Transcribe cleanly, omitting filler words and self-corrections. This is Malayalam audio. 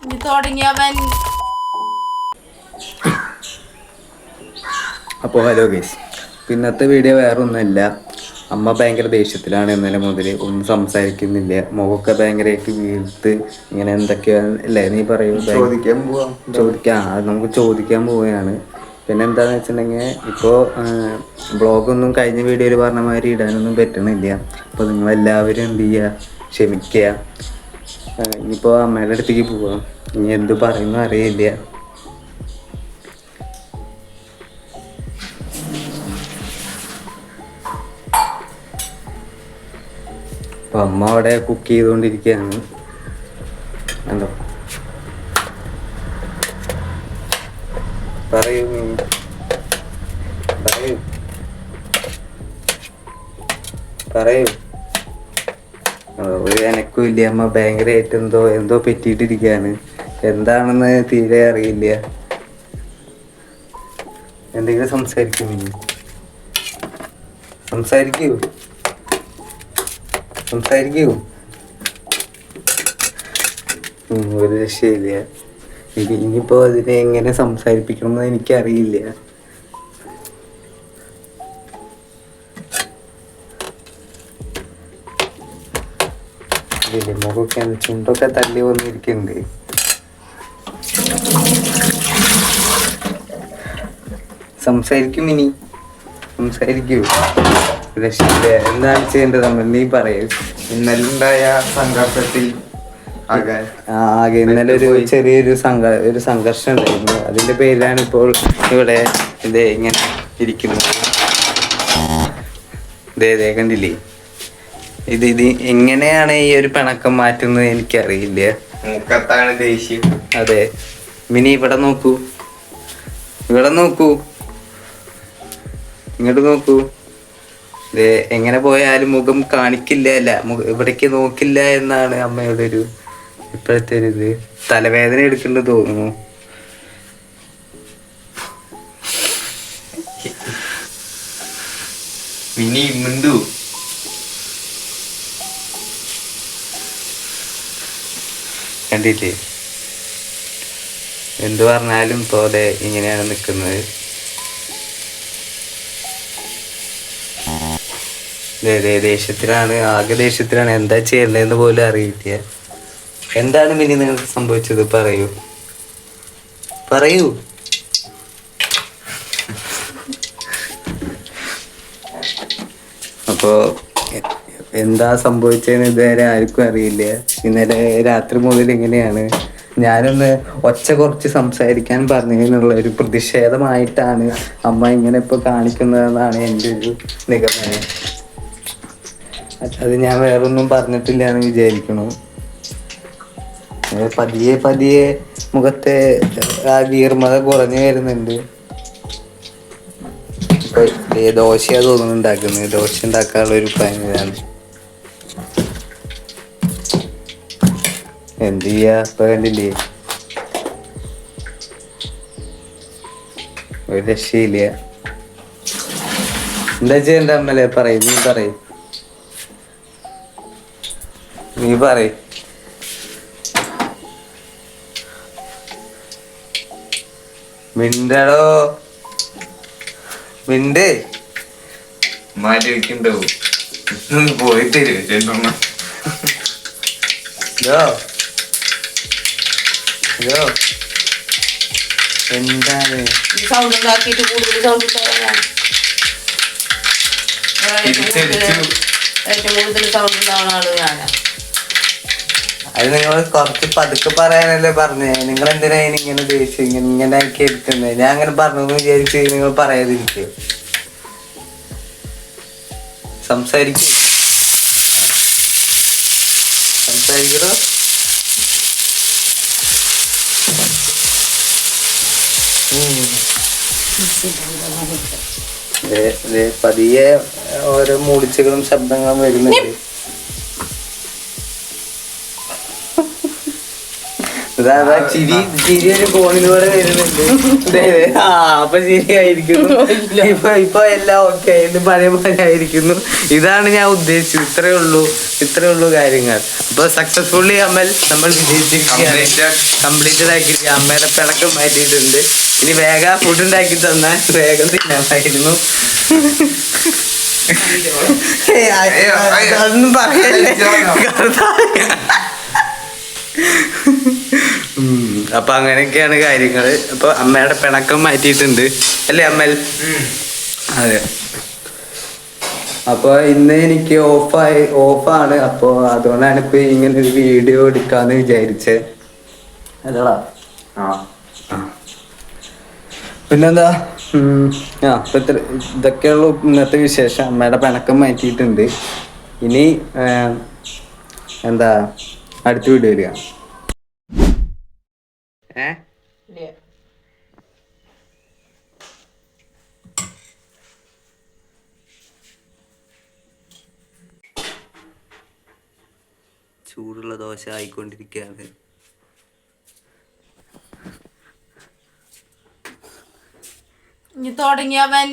തുടങ്ങിയവൻ. അപ്പോൾ ഹലോ ഗൈസ്, പിന്നത്തെ വീഡിയോ വേറെ ഒന്നുമില്ല. അമ്മ ഭയങ്കര ദേഷ്യത്തിലാണ്. ഇന്നലെ മുതൽ ഒന്നും സംസാരിക്കുന്നില്ല. മുഖമൊക്കെ ഭയങ്കരമായിട്ട് വീർത്ത് ഇങ്ങനെ എന്തൊക്കെയാണ് അല്ലേ നീ പറയൂ. നമുക്ക് ചോദിക്കാൻ പോവുകയാണ്. പിന്നെ എന്താണെന്ന് വെച്ചിട്ടുണ്ടെങ്കിൽ ഇപ്പോൾ ബ്ലോഗൊന്നും കഴിഞ്ഞ വീഡിയോയിൽ പറഞ്ഞ മാതിരി ഇടാനൊന്നും പറ്റണില്ല. അപ്പോൾ നിങ്ങളെല്ലാവരും എന്ത് ചെയ്യുക, ക്ഷമിക്കുക. ഇനിയിപ്പോൾ അമ്മയുടെ അടുത്തേക്ക് പോവാം. ഇനി എന്ത് പറയുന്നു അറിയില്ല. അപ്പം അമ്മ അവിടെ കുക്ക് ചെയ്തുകൊണ്ടിരിക്കുകയാണ്. എന്തോ പറയൂ പറയൂ പറയൂ. ഒരു എനക്കും ഇല്ല. അമ്മ ഭയങ്കരമായിട്ട് എന്തോ പറ്റിയിട്ടിരിക്കുകയാണ്. എന്താണെന്ന് തീരെ അറിയില്ല. എന്തെങ്കിലും സംസാരിക്കൂ. ഒരു രക്ഷയില്ല. ഇനിയിപ്പോ അതിനെ എങ്ങനെ സംസാരിപ്പിക്കണമെന്ന് എനിക്കറിയില്ല. മുഖമൊക്കെ ചുണ്ടൊക്കെ തല്ലി വന്നിരിക്കുന്നുണ്ട്. സംസാരിക്കൂ. രക്ഷയില്ല. എന്താണ് ചെയ്യേണ്ടത് നമ്മൾ? നീ പറയൂ. ഇന്നലെ ഉണ്ടായ സംഘർഷത്തിൽ ആകെ ഇന്നലെ ചെറിയൊരു സംഘർഷം ഉണ്ടായിരുന്നു. അതിന്റെ പേരിലാണ് ഇപ്പോൾ ഇവിടെ ഇങ്ങനെ ഇരിക്കുന്നത്. കണ്ടില്ലേ? ഇത് എങ്ങനെയാണ് ഈ ഒരു പിണക്കം മാറ്റുന്നത് എനിക്കറിയില്ല. മുഖത്താണ് ദേഷ്യം. അതെ മിനി, ഇവിടെ നോക്കൂ, ഇങ്ങോട്ട് നോക്കൂ. എങ്ങനെ പോയാലും മുഖം കാണിക്കില്ല, ഇവിടേക്ക് നോക്കില്ല എന്നാണ് അമ്മയുടെ ഒരു ഇപ്പോഴത്തെ ഒരു ഇത്. തലവേദന എടുക്കേണ്ടത് തോന്നുന്നു. മിനി മുന്തു കണ്ടില്ലേ? എന്ത് പറഞ്ഞാലും പോലെ ഇങ്ങനെയാണ് നിൽക്കുന്നത്. ദേഷ്യത്തിലാണ്, ആകെ ദേഷ്യത്തിലാണ്. എന്താ ചെയ്യേണ്ടതെന്ന് പോലും അറിയില്ല. എന്താണ് മിനി നിങ്ങൾക്ക് സംഭവിച്ചത്? പറയൂ. അപ്പോ എന്താ സംഭവിച്ചതെന്ന് ഇതുവരെ ആർക്കും അറിയില്ല. ഇന്നലെ രാത്രി മുതൽ ഇങ്ങനെയാണ്. ഞാനൊന്ന് ഒച്ച കുറച്ച് സംസാരിക്കാൻ പറഞ്ഞതിനുള്ള ഒരു പ്രതിഷേധമായിട്ടാണ് അമ്മ ഇങ്ങനെ ഇപ്പോൾ കാണിക്കുന്നതെന്നാണ് എൻ്റെ ഒരു നിഗമനം. അത് ഞാൻ വേറൊന്നും പറഞ്ഞിട്ടില്ല എന്ന് വിചാരിക്കണു. പതിയെ മുഖത്തെ ആ വീർമത കുറഞ്ഞു വരുന്നുണ്ട്. ഇപ്പൊ ദോശയാ തോന്നുന്നു ഉണ്ടാക്കുന്നത്. ദോശ ഉണ്ടാക്കാനുള്ള ഒരു പ്ലാനിലാണ്. എന്ത് ചെയ്യാ? ഇപ്പൊ കണ്ടില്ലേ, ഒരു രക്ഷയില്ല. എന്താ ചെയ്യണ്ട അമ്മല്ലേ? നീ പറയ്. മിണ്ടടോ, മിണ്ട്. മാറ്റി വെക്കണ്ടാവും. പോയി തരൂ രണ്ടെണ്ണം. എന്താണ് സൗണ്ട് ഉണ്ടാക്കിയിട്ട് കൂടുതൽ സൗണ്ട് ഉണ്ടാവാൻ ഏറ്റവും കൂടുതൽ സൗണ്ട് ഉണ്ടാവുന്ന ആള് ഞാനാ. അത് നിങ്ങൾ കുറച്ച് പതുക്കെ പറയാനല്ലേ പറഞ്ഞേ. നിങ്ങൾ എന്തിനാ ഇങ്ങനെ ദേഷ്യം ഇങ്ങനെ ആക്കി എടുക്കുന്നത്? ഞാൻ അങ്ങനെ പറഞ്ഞു വിചാരിച്ച് നിങ്ങൾ പറയാതിരിക്കുക. സംസാരിക്കോ? പതിയെ ഓരോ മൂളിച്ചകളും ശബ്ദങ്ങളും വരുന്നുണ്ട്. അതാ ചിരി ചിരി ഒരു ഫോണിലൂടെ വരുന്നുണ്ട്. ദേ, ആ അപ്പൊ ശരിയായിരിക്കുന്നു. ഇപ്പൊ എല്ലാം ഓക്കെ ആയിരുന്നു, പഴയ പോലെ ആയിരിക്കുന്നു. ഇതാണ് ഞാൻ ഉദ്ദേശിച്ചത്. ഇത്രേ ഉള്ളൂ കാര്യങ്ങൾ. അപ്പൊ സക്സസ്ഫുള്ളി അമൽ നമ്മൾ വിജയിച്ചിരിക്കുകയാണ്. കംപ്ലീറ്റഡ് ആക്കിയിട്ട് അമ്മയുടെ പിണക്കം മാറ്റിയിട്ടുണ്ട്. ഇനി വേഗം ഫുഡ് ഉണ്ടാക്കി തന്നാൽ വേഗം തിന്നാമായിരുന്നു. അതൊന്നും പറയല്ലേ. അപ്പൊ അങ്ങനെയൊക്കെയാണ് കാര്യങ്ങള്. അപ്പൊ അമ്മയുടെ പിണക്കം മാറ്റിയിട്ടുണ്ട് അല്ലേ അമ്മൽ? അതെ. അപ്പൊ ഇന്ന് എനിക്ക് ഓഫാണ്. അപ്പൊ അതുകൊണ്ടാണ് ഇപ്പൊ ഇങ്ങനെ ഒരു വീഡിയോ എടുക്കാന്ന് വിചാരിച്ചത്. അല്ലടാ. പിന്നെന്താ, അപ്പൊ ഇതൊക്കെയുള്ളൂ ഇന്നത്തെ വിശേഷം. അമ്മയുടെ പിണക്കം മാറ്റിയിട്ടുണ്ട്. ഇനി എന്താ അടുത്ത വീഡിയോ വരിക. ചൂടുള്ള ദോശ ആയിക്കൊണ്ടിരിക്കുകയാണ്. ഇനി തുടങ്ങിയവൻ